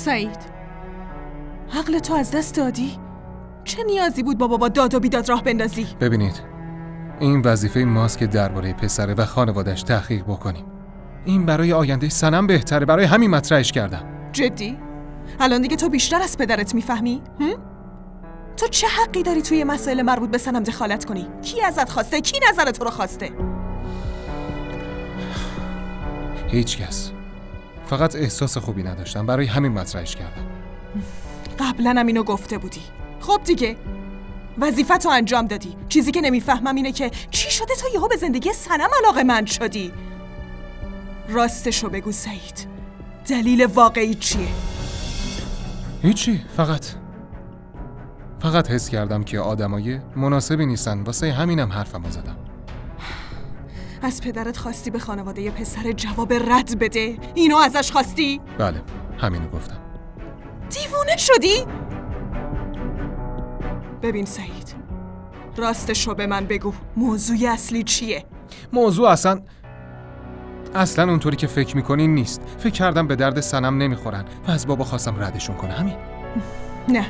سعید، عقل تو از دست دادی؟ چه نیازی بود با داد و بیداد راه بندازی؟ ببینید، این وظیفه ماست که درباره پسره و خانواده‌اش تحقیق بکنیم. این برای آینده سنم بهتره، برای همین مطرحش کردم. جدی؟ الان دیگه تو بیشتر از پدرت میفهمی؟ تو چه حقی داری توی مسائل مربوط به سنم دخالت کنی؟ کی ازت خواسته؟ کی نظر تو رو خواسته؟ هیچ کس. فقط احساس خوبی نداشتم، برای همین مطرحش کردم. قبلا هم اینو گفته بودی. خب دیگه وظیفتو انجام دادی. چیزی که نمیفهمم اینه که چی شده تو یهو به زندگی سنم علاقه‌مند شدی؟ راستشو بگو سعید، دلیل واقعی چیه؟ هیچی، فقط حس کردم که آدمای مناسبی نیستن، واسه همینم حرفمو زدم. از پدرت خواستی به خانواده پسر جواب رد بده؟ اینو ازش خواستی؟ بله، همینو گفتم. دیوونه شدی؟ ببین سعید، راستشو به من بگو، موضوع اصلی چیه؟ موضوع اصلا اونطوری که فکر میکنین نیست. فکر کردم به درد سنم نمیخورن و از بابا خواستم ردشون کنه، همین. نه،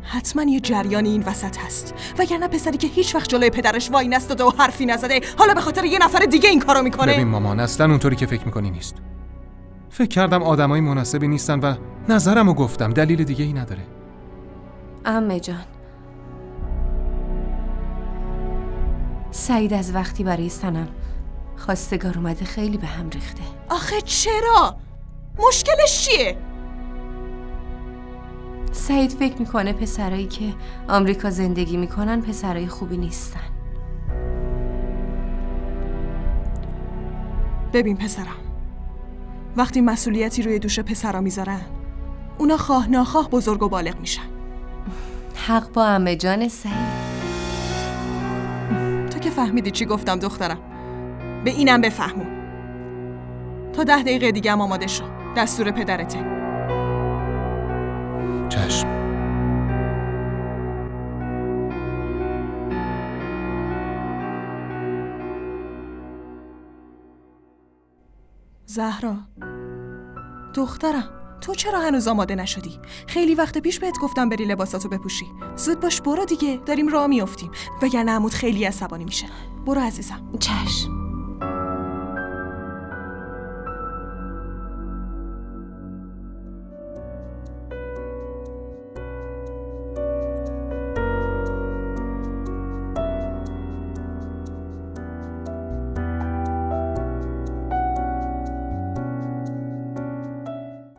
حتما یه جریانی این وسط هست، وگرنه پسری که هیچ وقت جلوی پدرش وای نستاده و حرفی نزده حالا به خاطر یه نفر دیگه این کارو میکنه. ببین مامان، اصلا اونطوری که فکر میکنی نیست. فکر کردم آدمای مناسبی نیستن و نظرمو گفتم، دلیل دیگه ای نداره. عمه جان، سعید از وقتی برای سنم خواستگار اومده خیلی به هم ریخته. آخه چرا؟ مشکلش چیه؟ سعید فکر میکنه پسرایی که آمریکا زندگی میکنن پسرای خوبی نیستن. ببین پسرم، وقتی مسئولیتی روی دوش پسرا میذارن اونا خواه ناخواه بزرگ و بالغ میشن. حق با عمه جان سعید. تو که فهمیدی چی گفتم دخترم، به اینم بفهمون. تا 10 دقیقه دیگه هم آماده شو، دستور پدرته. چشم. زهرا دخترم، تو چرا هنوز آماده نشدی؟ خیلی وقت پیش بهت گفتم بری لباساتو بپوشی. زود باش برو دیگه، داریم راه میافتیم، وگرنه عموت خیلی عصبانی میشه. برو عزیزم. چشم.